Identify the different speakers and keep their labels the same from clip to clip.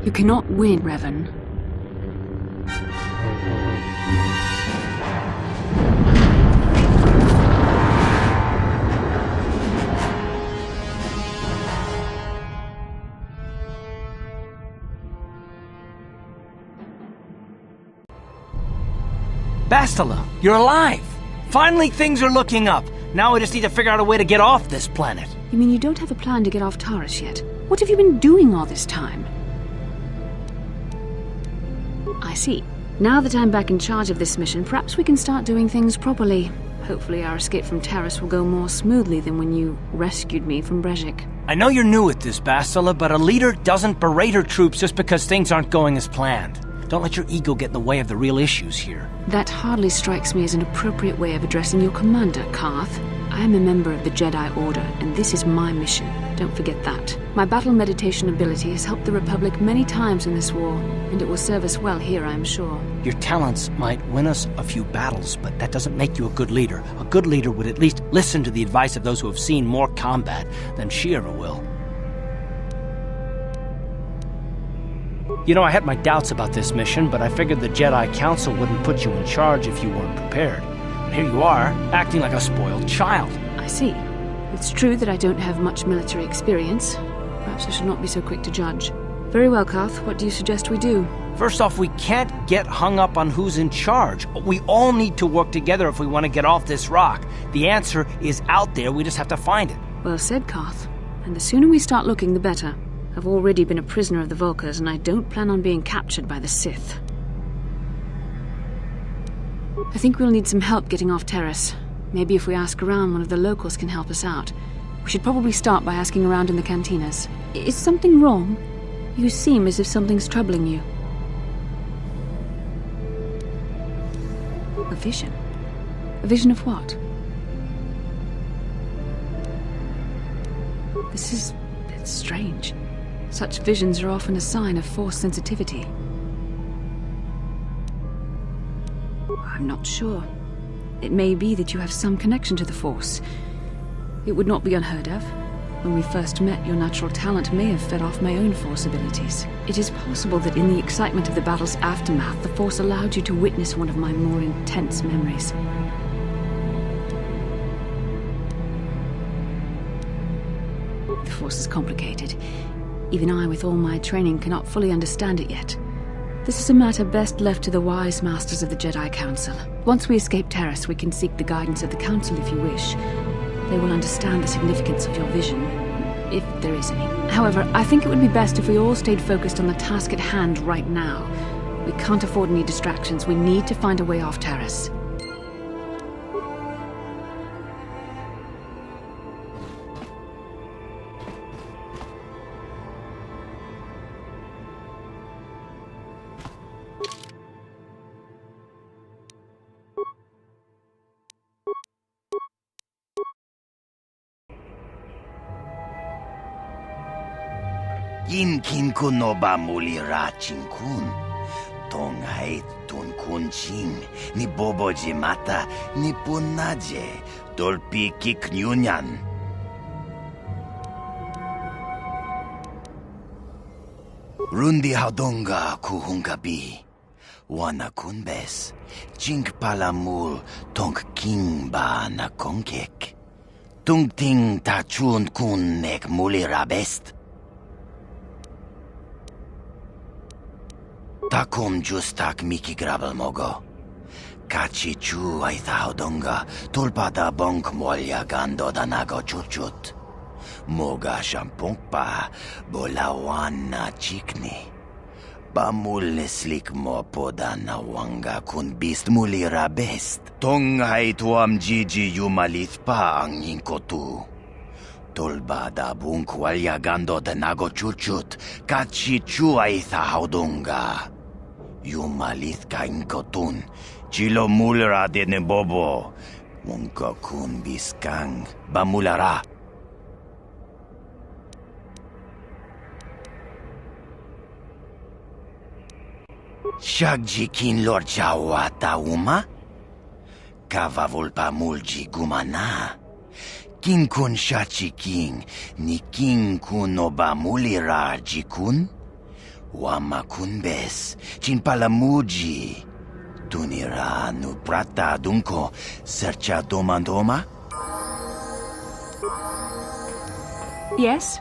Speaker 1: You cannot win, Revan.
Speaker 2: Bastila, you're alive! Finally, things are looking up. Now we just need to figure out a way to get off this planet.
Speaker 1: You mean you don't have a plan to get off Taris yet? What have you been doing all this time? I see. Now that I'm back in charge of this mission, perhaps we can start doing things properly. Hopefully our escape from Taris will go more smoothly than when you rescued me from Brejik.
Speaker 2: I know you're new at this, Bastila, but a leader doesn't berate her troops just because things aren't going as planned. Don't let your ego get in the way of the real issues here.
Speaker 1: That hardly strikes me as an appropriate way of addressing your commander, Carth. I am a member of the Jedi Order, and this is my mission. Don't forget that. My battle meditation ability has helped the Republic many times in this war, and it will serve us well here, I am sure.
Speaker 2: Your talents might win us a few battles, but that doesn't make you a good leader. A good leader would at least listen to the advice of those who have seen more combat than she ever will. You know, I had my doubts about this mission, but I figured the Jedi Council wouldn't put you in charge if you weren't prepared. And here you are, acting like a spoiled child.
Speaker 1: I see. It's true that I don't have much military experience. Perhaps I should not be so quick to judge. Very well, Carth. What do you suggest we do?
Speaker 2: First off, we can't get hung up on who's in charge. We all need to work together if we want to get off this rock. The answer is out there, we just have to find it.
Speaker 1: Well said, Carth. And the sooner we start looking, the better. I've already been a prisoner of the Vulkars, and I don't plan on being captured by the Sith. I think we'll need some help getting off Taris. Maybe if we ask around, one of the locals can help us out. We should probably start by asking around in the cantinas. Is something wrong? You seem as if something's troubling you. A vision? A vision of what? It's strange. Such visions are often a sign of Force sensitivity. I'm not sure. It may be that you have some connection to the Force. It would not be unheard of. When we first met, your natural talent may have fed off my own Force abilities. It is possible that in the excitement of the battle's aftermath, the Force allowed you to witness one of my more intense memories. The Force is complicated. Even I, with all my training, cannot fully understand it yet. This is a matter best left to the wise masters of the Jedi Council. Once we escape Taris, we can seek the guidance of the Council if you wish. They will understand the significance of your vision, if there is any. However, I think it would be best if we all stayed focused on the task at hand right now. We can't afford any distractions. We need to find a way off Taris.
Speaker 3: Kin kun no ba muli ra ching kun. Tong hai tun kun ching. Ni bobo jimata ni punaje. Dolpi kiknyunyan. Rundi haudonga kuhungabi. Wana kunbes. Chink palamul tong king ba na konkek. Tung ting ta chun kun nek muli ra best. Takum justak miki grabel mogo. Kachi chu ay thaudonga tulpada bonk molya gando danago chuchut. Moga shampongpa bolawan na chikni. Bamul neslik mo poda na wanga kun bist mulira best. Tong ay tuam jiji yumalit pa ang inkotu. Tolbada bunk walya gando danago chuchut. Kachi chu ay thaudonga. Yumalit ka inkotun, chilo mulra de nebobo, munko kun biskang, bamulara. Shagjikin lor chawata uma? Kavavulpa mulji gumana. Kin kun shachiking, ni kin kun oba mulira jikun? Wama kunbes, chinpalamuji. Tunira nu prata dunko, sercha domandoma?
Speaker 1: Yes?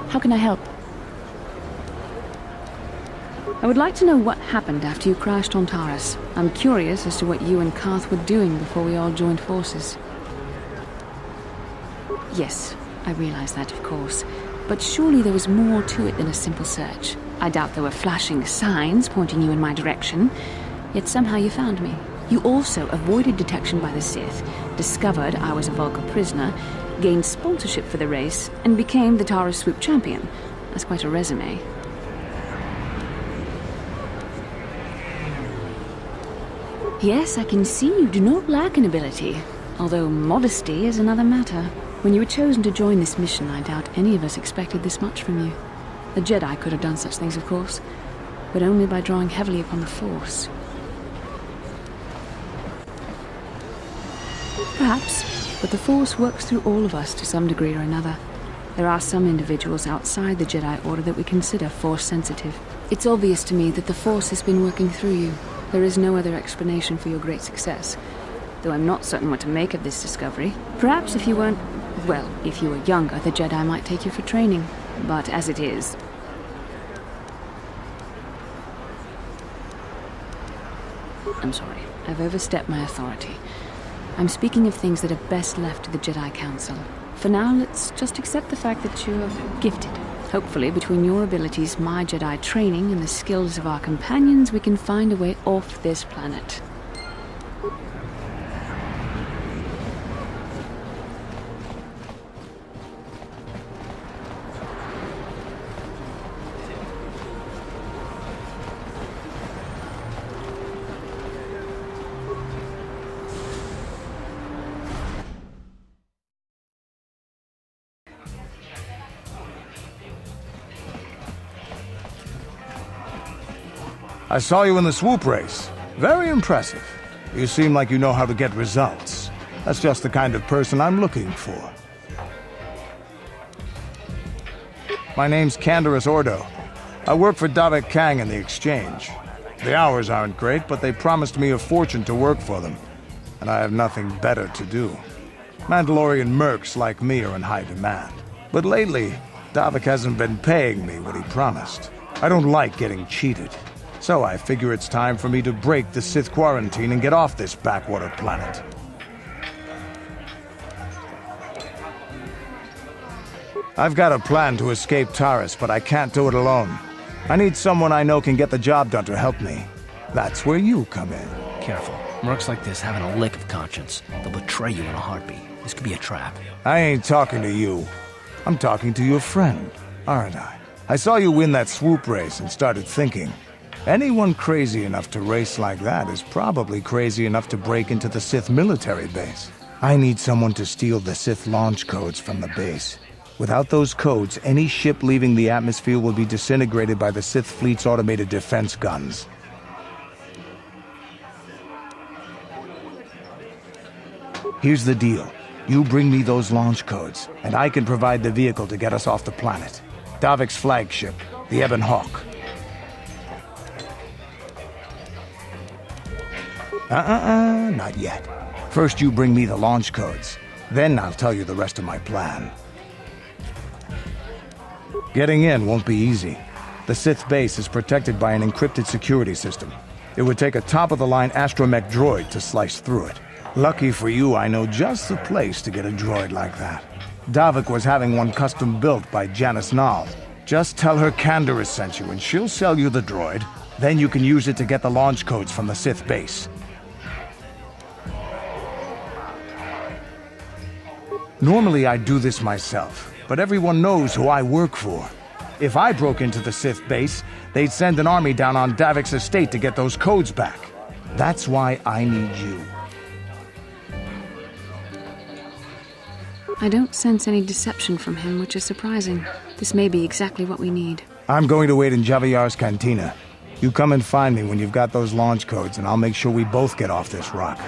Speaker 1: How can I help? I would like to know what happened after you crashed on Taris. I'm curious as to what you and Carth were doing before we all joined forces. Yes, I realize that, of course. But surely there was more to it than a simple search. I doubt there were flashing signs pointing you in my direction. Yet somehow you found me. You also avoided detection by the Sith, discovered I was a Vulgar prisoner, gained sponsorship for the race, and became the Taris Swoop champion. That's quite a resume. Yes, I can see you do not lack an ability, although modesty is another matter. When you were chosen to join this mission, I doubt any of us expected this much from you. The Jedi could have done such things, of course, but only by drawing heavily upon the Force. Perhaps, but the Force works through all of us to some degree or another. There are some individuals outside the Jedi Order that we consider Force-sensitive. It's obvious to me that the Force has been working through you. There is no other explanation for your great success, though I'm not certain what to make of this discovery. Perhaps if you weren't... well, if you were younger, the Jedi might take you for training. But as it is... I'm sorry. I've overstepped my authority. I'm speaking of things that are best left to the Jedi Council. For now, let's just accept the fact that you're gifted. Hopefully, between your abilities, my Jedi training, and the skills of our companions, we can find a way off this planet.
Speaker 4: I saw you in the swoop race. Very impressive. You seem like you know how to get results. That's just the kind of person I'm looking for. My name's Canderous Ordo. I work for Davik Kang in the Exchange. The hours aren't great, but they promised me a fortune to work for them, and I have nothing better to do. Mandalorian mercs like me are in high demand. But lately, Davik hasn't been paying me what he promised. I don't like getting cheated. So I figure it's time for me to break the Sith quarantine and get off this backwater planet. I've got a plan to escape Taris, but I can't do it alone. I need someone I know can get the job done to help me. That's where you come in.
Speaker 2: Careful. Mercs like this haven't a lick of conscience. They'll betray you in a heartbeat. This could be a trap.
Speaker 4: I ain't talking to you. I'm talking to your friend, aren't I? I saw you win that swoop race and started thinking. Anyone crazy enough to race like that is probably crazy enough to break into the Sith military base. I need someone to steal the Sith launch codes from the base. Without those codes, any ship leaving the atmosphere will be disintegrated by the Sith fleet's automated defense guns. Here's the deal. You bring me those launch codes, and I can provide the vehicle to get us off the planet. Davik's flagship, the Ebon Hawk. Not yet. First you bring me the launch codes. Then I'll tell you the rest of my plan. Getting in won't be easy. The Sith base is protected by an encrypted security system. It would take a top-of-the-line astromech droid to slice through it. Lucky for you, I know just the place to get a droid like that. Davik was having one custom built by Janice Nall. Just tell her Canderous sent you and she'll sell you the droid. Then you can use it to get the launch codes from the Sith base. Normally I'd do this myself, but everyone knows who I work for. If I broke into the Sith base, they'd send an army down on Davik's estate to get those codes back. That's why I need you.
Speaker 1: I don't sense any deception from him, which is surprising. This may be exactly what we need.
Speaker 4: I'm going to wait in Javier's cantina. You come and find me when you've got those launch codes, and I'll make sure we both get off this rock.